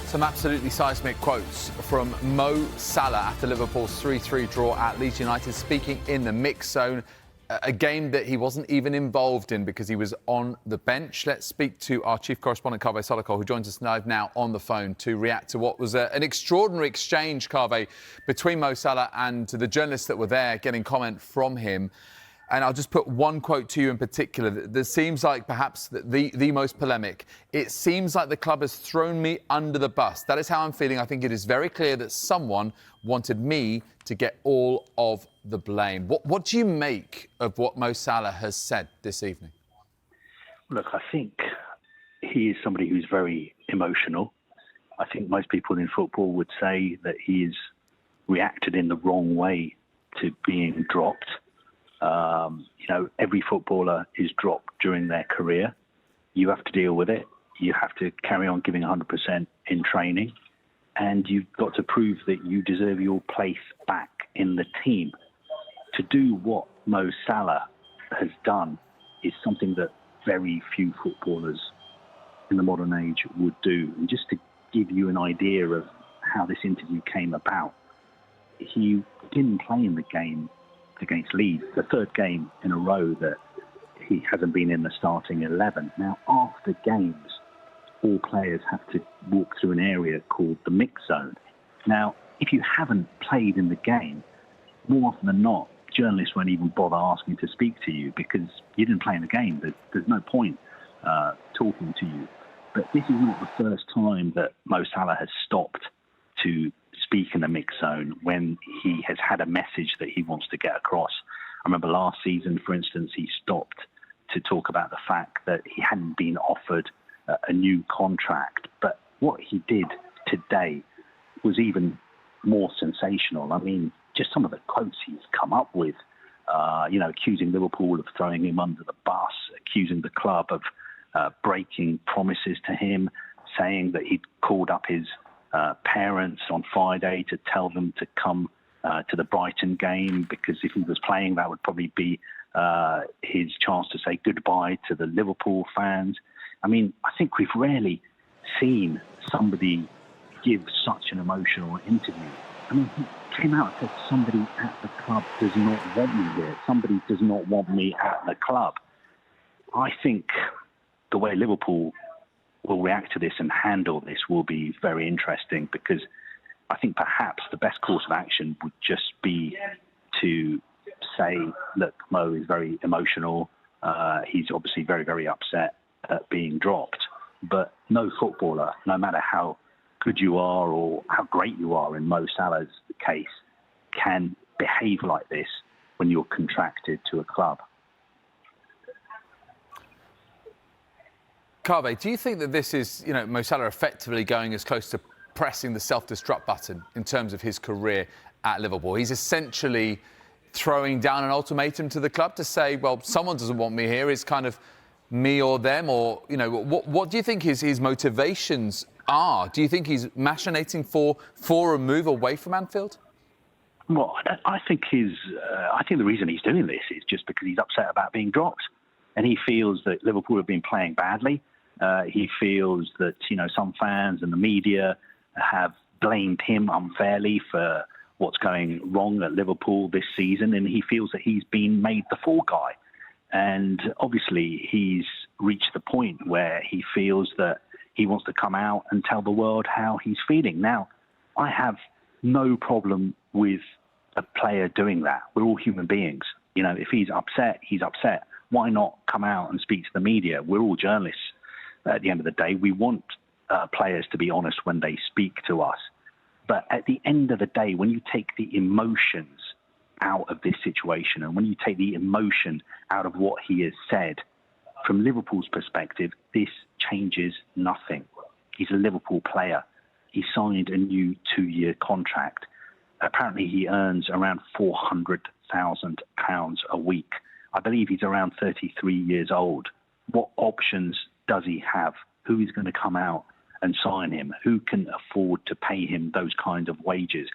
Some absolutely seismic quotes from Mo Salah after Liverpool's 3-3 draw at Leeds United, speaking in the mix zone, a game that he wasn't even involved in because he was on the bench. Let's speak to our chief correspondent, Kaveh Solhekol, who joins us live now on the phone to react to what was an extraordinary exchange, Kaveh, between Mo Salah and the journalists that were there getting comment from him. And I'll just put one quote to you in particular that seems like perhaps the most polemic. It seems like the club has thrown me under the bus. That is how I'm feeling. I think it is very clear that someone wanted me to get all of the blame. What do you make of what Mo Salah has said this evening? Look, I think he is somebody who's very emotional. I think most people in football would say that he's reacted in the wrong way to being dropped. Every footballer is dropped during their career. You have to deal with it. You have to carry on giving 100% in training. And you've got to prove that you deserve your place back in the team. To do what Mo Salah has done is something that very few footballers in the modern age would do. And just to give you an idea of how this interview came about, he didn't play in the game against Leeds, the third game in a row that he hasn't been in the starting 11. Now, after games, all players have to walk through an area called the mix zone. Now, if you haven't played in the game, more often than not, journalists won't even bother asking to speak to you because you didn't play in the game. There's no point talking to you. But this is not the first time that Mo Salah has stopped to speak in the mix zone when he has had a message that he wants to get across. I remember last season, for instance, he stopped to talk about the fact that he hadn't been offered a new contract. But what he did today was even more sensational. I mean, just some of the quotes he's come up with, accusing Liverpool of throwing him under the bus, accusing the club of breaking promises to him, saying that he'd called up his parents on Friday to tell them to come to the Brighton game because if he was playing, that would probably be his chance to say goodbye to the Liverpool fans. I mean, I think we've rarely seen somebody give such an emotional interview. I mean, he came out and said, somebody at the club does not want me here. Somebody does not want me at the club. I think the way Liverpool will react to this and handle this will be very interesting because I think perhaps the best course of action would just be to say, look, Mo is very emotional. He's obviously very, very upset at being dropped. But no footballer, no matter how good you are or how great you are in Mo Salah's case, can behave like this when you're contracted to a club. Kaveh, do you think that this is, Mo Salah effectively going as close to pressing the self-destruct button in terms of his career at Liverpool? He's essentially throwing down an ultimatum to the club to say, well, someone doesn't want me here. It's kind of me or them, or, what do you think his motivations are? Do you think he's machinating for a move away from Anfield? Well, I think the reason he's doing this is just because he's upset about being dropped. And he feels that Liverpool have been playing badly. He feels that, some fans and the media have blamed him unfairly for what's going wrong at Liverpool this season. And he feels that he's been made the fall guy. And obviously, he's reached the point where he feels that he wants to come out and tell the world how he's feeling. Now, I have no problem with a player doing that. We're all human beings. If he's upset, he's upset. Why not come out and speak to the media? We're all journalists. At the end of the day, we want players to be honest when they speak to us. But at the end of the day, when you take the emotions out of this situation and when you take the emotion out of what he has said, from Liverpool's perspective, this changes nothing. He's a Liverpool player. He signed a new 2-year contract. Apparently, he earns around £400,000 a week. I believe he's around 33 years old. What options does he have? Who is going to come out and sign him? Who can afford to pay him those kind of wages?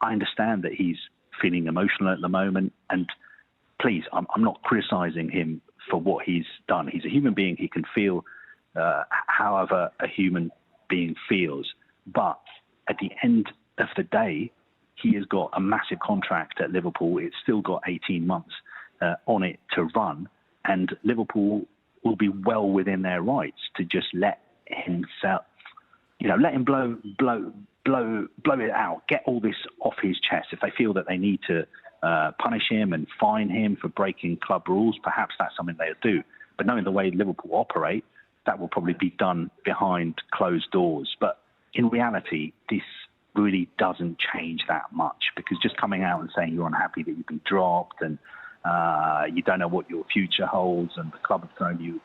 I understand that he's feeling emotional at the moment. And please, I'm not criticising him for what he's done. He's a human being. He can feel however a human being feels. But at the end of the day, he has got a massive contract at Liverpool. It's still got 18 months on it to run, and Liverpool will be well within their rights to just let himself, let him blow it out, get all this off his chest. If they feel that they need to punish him and fine him for breaking club rules, perhaps that's something they'll do. But knowing the way Liverpool operate, that will probably be done behind closed doors. But in reality, this really doesn't change that much, because just coming out and saying you're unhappy that you've been dropped and you don't know what your future holds and the club have thrown you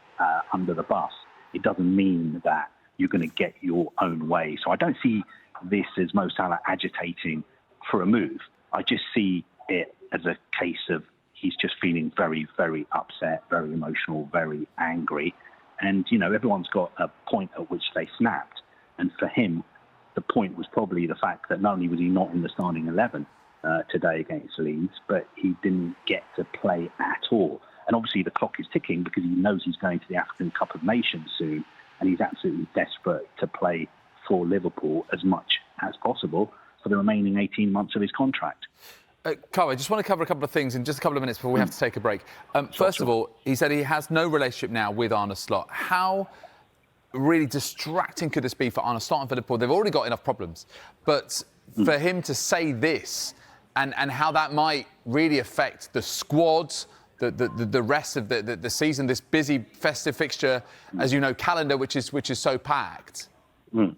under the bus, it doesn't mean that you're going to get your own way. So I don't see this as Mo Salah agitating for a move. I just see it as a case of he's just feeling very, very upset, very emotional, very angry. And, everyone's got a point at which they snapped. And for him, the point was probably the fact that not only was he not in the starting 11 today against Leeds, but he didn't get to play at all. And obviously the clock is ticking because he knows he's going to the African Cup of Nations soon, and he's absolutely desperate to play for Liverpool as much as possible for the remaining 18 months of his contract. Kaveh, I just want to cover a couple of things in just a couple of minutes before we have to take a break. First of all, he said he has no relationship now with Arne Slot. How really distracting could this be for Arne Slot and for Liverpool? They've already got enough problems. But for him to say this and how that might really affect the squad, the rest of the season, this busy festive fixture, as you know, calendar, which is so packed. Well,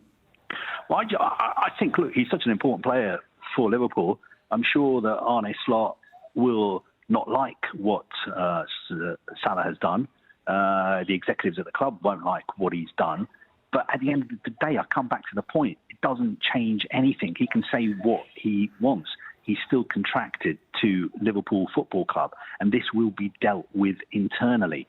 I think, look, he's such an important player for Liverpool. I'm sure that Arne Slot will not like what Salah has done. The executives at the club won't like what he's done. But at the end of the day, I come back to the point. It doesn't change anything. He can say what he wants. He's still contracted to Liverpool Football Club, and this will be dealt with internally.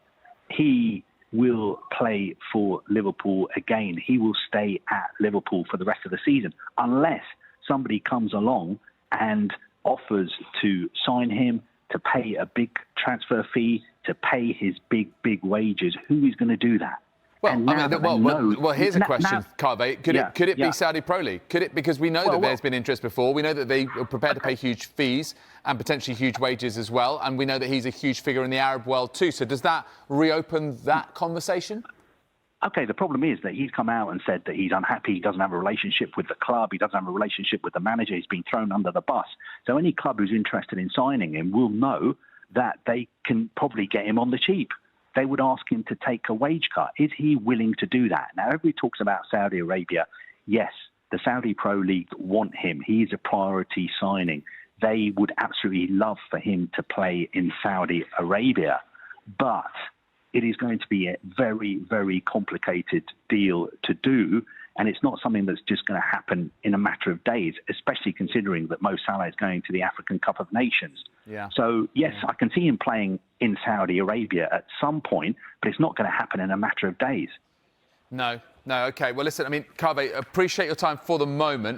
He will play for Liverpool again. He will stay at Liverpool for the rest of the season, unless somebody comes along and offers to sign him, to pay a big transfer fee, to pay his big wages. Who is going to do that? Well, here's a question, Kaveh. Could it be Saudi Pro League? Could it? Because we know that there's been interest before. We know that they are prepared to pay huge fees and potentially huge wages as well. And we know that he's a huge figure in the Arab world too. So does that reopen that conversation? Okay, the problem is that he's come out and said that he's unhappy. He doesn't have a relationship with the club. He doesn't have a relationship with the manager. He's been thrown under the bus. So any club who's interested in signing him will know that they can probably get him on the cheap. They would ask him to take a wage cut. Is he willing to do that? Now, everybody talks about Saudi Arabia. Yes, the Saudi Pro League want him. He is a priority signing. They would absolutely love for him to play in Saudi Arabia. But it is going to be a very, very complicated deal to do. And it's not something that's just going to happen in a matter of days, especially considering that Mo Salah is going to the African Cup of Nations. Yeah. So, yes, I can see him playing in Saudi Arabia at some point, but it's not going to happen in a matter of days. No. OK. Well, listen, Kaveh, appreciate your time for the moment.